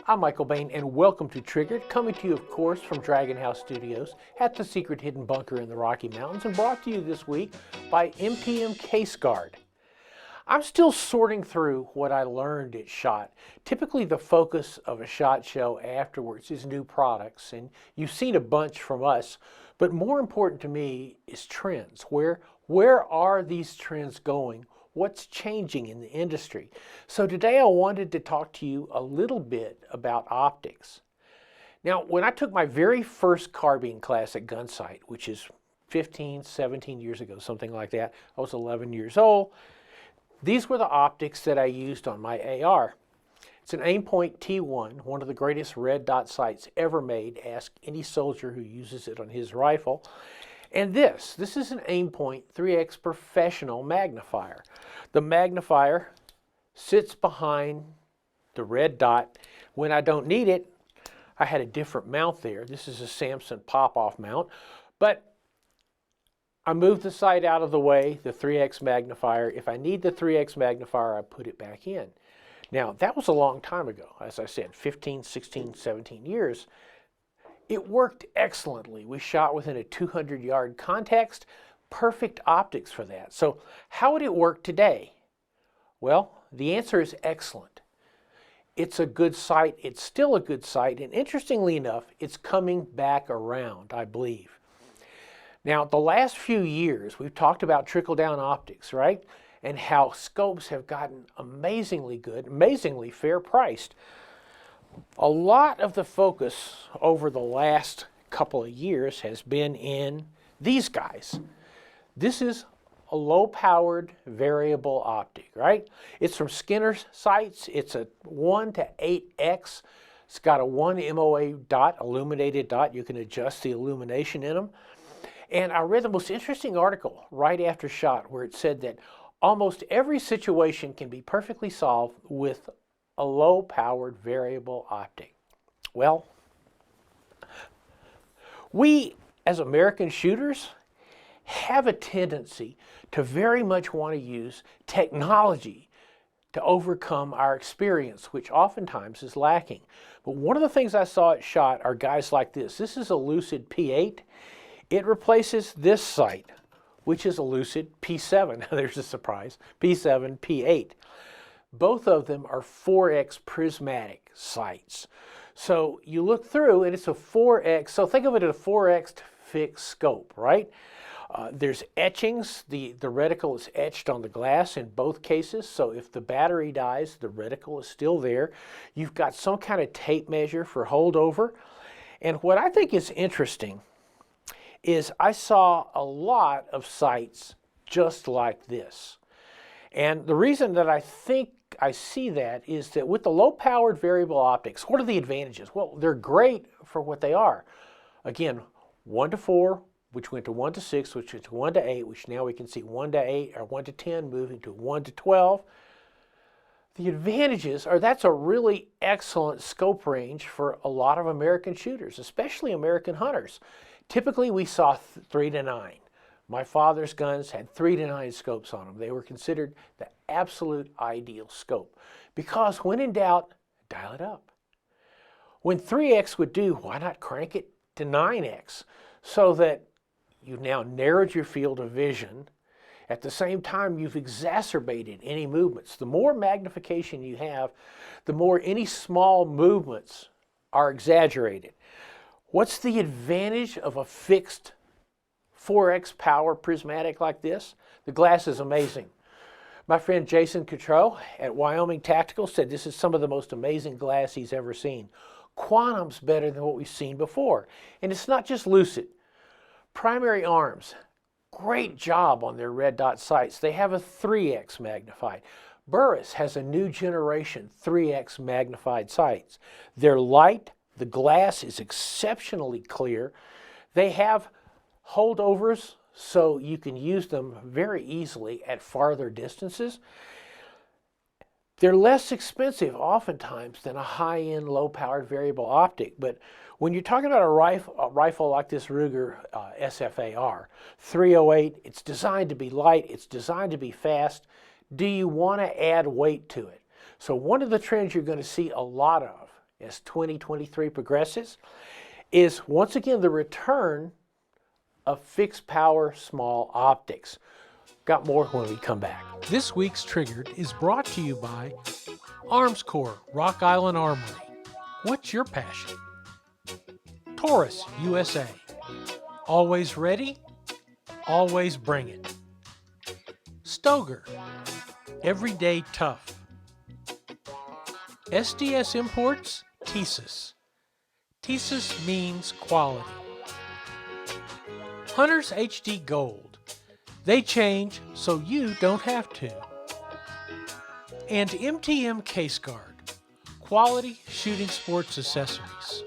I'm Michael Bain, and welcome to Triggered, coming to you, of course, from Dragon House Studios at the secret hidden bunker in the Rocky Mountains, and brought to you this week by MPM Case Guard. I'm still sorting through what I learned at SHOT. Typically, the focus of a SHOT show afterwards is new products, and you've seen a bunch from us, but more important to me is trends. Where are these trends going? What's changing in the industry? So today I wanted to talk to you a little bit about optics. Now, when I took my very first carbine class at Gunsight, which is 15, 17 years ago, something like that, I was 11 years old, these were the optics that I used on my AR. It's an Aimpoint T1, one of the greatest red dot sights ever made. Ask any soldier who uses it on his rifle. And this is an Aimpoint 3X Professional magnifier. The magnifier sits behind the red dot. When I don't need it, I had a different mount there. This is a Samson pop-off mount, but I moved the sight out of the way, the 3X magnifier. If I need the 3X magnifier, I put it back in. Now, that was a long time ago. As I said, 15, 16, 17 years. It worked excellently. We shot within a 200-yard context. Perfect optics for that. So how would it work today? Well, the answer is excellent. It's a good sight. It's still a good sight. And interestingly enough, it's coming back around, I believe. Now, the last few years, we've talked about trickle-down optics, right? And how scopes have gotten amazingly good, amazingly fair priced. A lot of the focus over the last couple of years has been in these guys. This is a low-powered variable optic, right? It's from Skinner's sights. It's a 1 to 8x. It's got a 1 MOA dot, illuminated dot. You can adjust the illumination in them. And I read the most interesting article right after SHOT where it said that almost every situation can be perfectly solved with a low-powered variable optic. Well, we as American shooters have a tendency to very much want to use technology to overcome our experience, which oftentimes is lacking. But one of the things I saw at SHOT are guys like this. This is a Lucid P8. It replaces this sight, which is a Lucid P7. There's a surprise. P7, P8. Both of them are 4X prismatic sights. So you look through and it's a 4X, so think of it as a 4X fixed scope, right? There's etchings. The reticle is etched on the glass in both cases, so if the battery dies, the reticle is still there. You've got some kind of tape measure for holdover. And what I think is interesting is I saw a lot of sights just like this. And the reason that I think I see that is that with the low-powered variable optics, what are the advantages? Well, they're great for what they are. Again, 1 to 4, which went to 1 to 6, which went to 1 to 8, which now we can see 1 to 8 or 1 to 10 moving to 1 to 12. The advantages are that's a really excellent scope range for a lot of American shooters, especially American hunters. Typically, we saw 3 to 9. My father's guns had 3 to 9 scopes on them. They were considered the absolute ideal scope because when in doubt, dial it up. When 3X would do, why not crank it to 9X so that you've now narrowed your field of vision. At the same time, you've exacerbated any movements. The more magnification you have, the more any small movements are exaggerated. What's the advantage of a fixed 4X power prismatic like this? The glass is amazing. My friend Jason Cotreau at Wyoming Tactical said this is some of the most amazing glass he's ever seen. Quantum's better than what we've seen before. And it's not just Lucid. Primary Arms, great job on their red dot sights. They have a 3X magnified. Burris has a new generation 3X magnified sights. They're light. The glass is exceptionally clear. They have holdovers so you can use them very easily at farther distances. They're less expensive oftentimes than a high-end, low-powered variable optic, but when you're talking about a rifle like this Ruger SFAR 308, it's designed to be light, it's designed to be fast. Do you want to add weight to it? So one of the trends you're going to see a lot of as 2023 progresses is once again the return of fixed power small optics. Got more when we come back. This week's Triggered is brought to you by Armscore, Rock Island Armory. What's your passion? Taurus, USA. Always ready, always bring it. Stoger, everyday tough. SDS Imports, Thesis. Thesis means quality. Hunter's HD Gold. They change so you don't have to. And MTM Case Guard. Quality shooting sports accessories.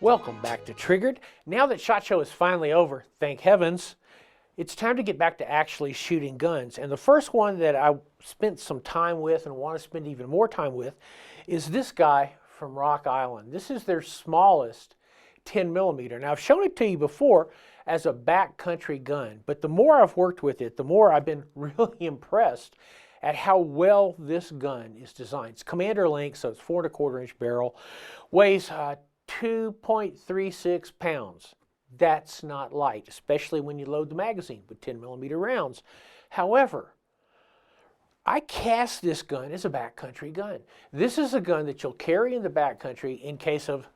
Welcome back to Triggered. Now that SHOT Show is finally over, thank heavens, it's time to get back to actually shooting guns. And the first one that I spent some time with and want to spend even more time with is this guy from Rock Island. This is their smallest 10 millimeter. Now I've shown it to you before as a backcountry gun, but the more I've worked with it, the more I've been really impressed at how well this gun is designed. It's commander length, so it's 4 1/4 inch barrel, weighs 2.36 pounds. That's not light, especially when you load the magazine with 10 millimeter rounds. However, I cast this gun as a backcountry gun. This is a gun that you'll carry in the backcountry in case of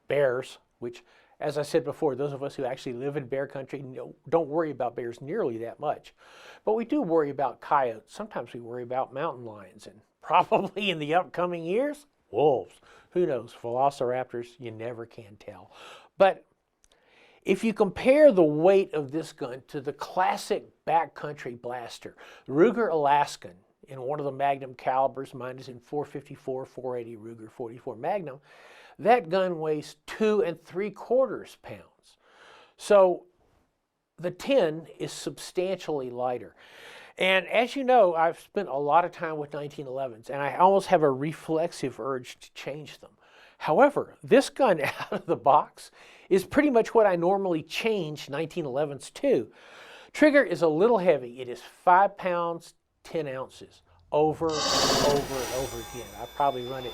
bears, which, as I said before, those of us who actually live in bear country don't worry about bears nearly that much. But we do worry about coyotes. Sometimes we worry about mountain lions, and probably in the upcoming years, wolves. Who knows? Velociraptors, you never can tell. But if you compare the weight of this gun to the classic backcountry blaster, Ruger Alaskan in one of the Magnum calibers, mine is in .454, .480 Ruger 44 Magnum, that gun weighs 2 3/4 pounds. So the 10 is substantially lighter. And as you know, I've spent a lot of time with 1911s, and I almost have a reflexive urge to change them. However, this gun out of the box is pretty much what I normally change 1911s to. Trigger is a little heavy. It is 5 pounds, 10 ounces, over and over and over again. I probably run it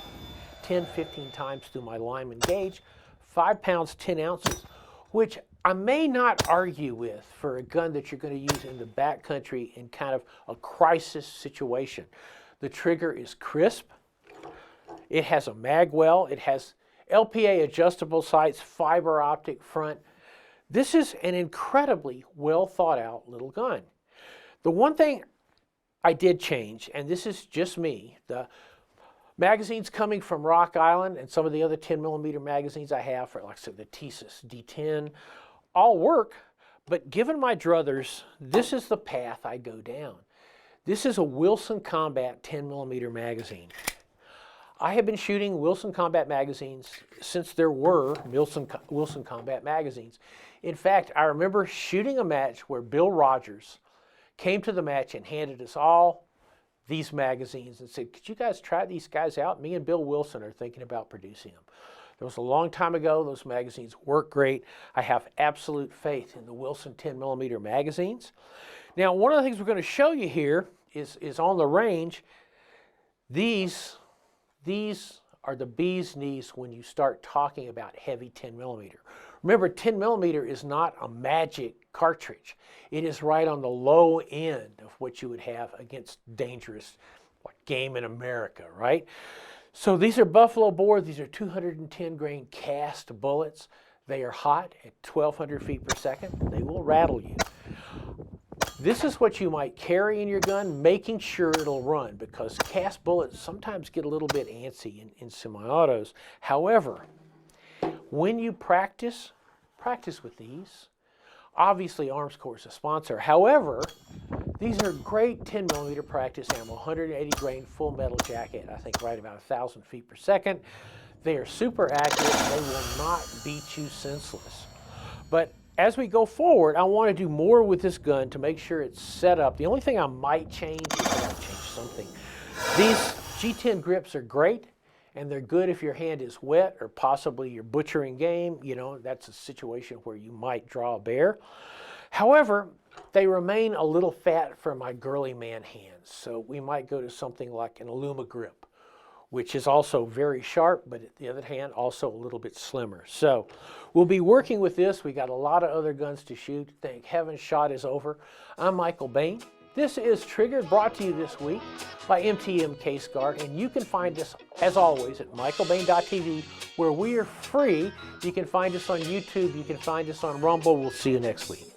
10, 15 times through my Lyman gauge. 5 pounds, 10 ounces, which I may not argue with for a gun that you're going to use in the backcountry in kind of a crisis situation. The trigger is crisp. It has a mag well. It has LPA adjustable sights, fiber optic front. This is an incredibly well thought out little gun. The one thing I did change, and this is just me, the magazines coming from Rock Island and some of the other 10 millimeter magazines I have for, like I said, the Thesis D10, all work, but given my druthers, this is the path I go down. This is a Wilson Combat 10 millimeter magazine. I have been shooting Wilson Combat magazines since there were Wilson Combat magazines. In fact, I remember shooting a match where Bill Rogers came to the match and handed us all these magazines and said, could you guys try these guys out? Me and Bill Wilson are thinking about producing them. That was a long time ago. Those magazines work great. I have absolute faith in the Wilson 10 millimeter magazines. Now, one of the things we're going to show you here is on the range. These are the bee's knees when you start talking about heavy 10 millimeter. Remember, 10 millimeter is not a magic cartridge. It is right on the low end of what you would have against dangerous game in America, right? So these are buffalo bore. These are 210 grain cast bullets. They are hot at 1,200 feet per second. They will rattle you. This is what you might carry in your gun, making sure it'll run, because cast bullets sometimes get a little bit antsy in semi-autos. However, when you practice with these. Obviously, Armscore is a sponsor. However, these are great 10 millimeter practice ammo, 180 grain full metal jacket, I think right about 1,000 feet per second. They are super accurate. They will not beat you senseless. But as we go forward, I want to do more with this gun to make sure it's set up. The only thing I might change is I might change something. These G10 grips are great, and they're good if your hand is wet or possibly you're butchering game. You know, that's a situation where you might draw a bear. However, they remain a little fat for my girly man hands, so we might go to something like an Illuma grip, which is also very sharp, but at the other hand, also a little bit slimmer. So we'll be working with this. We got a lot of other guns to shoot. Thank heaven shot is over. I'm Michael Bain. This is Triggered, brought to you this week by MTM Case Guard, and you can find us, as always, at michaelbain.tv, where we are free. You can find us on YouTube. You can find us on Rumble. We'll see you next week.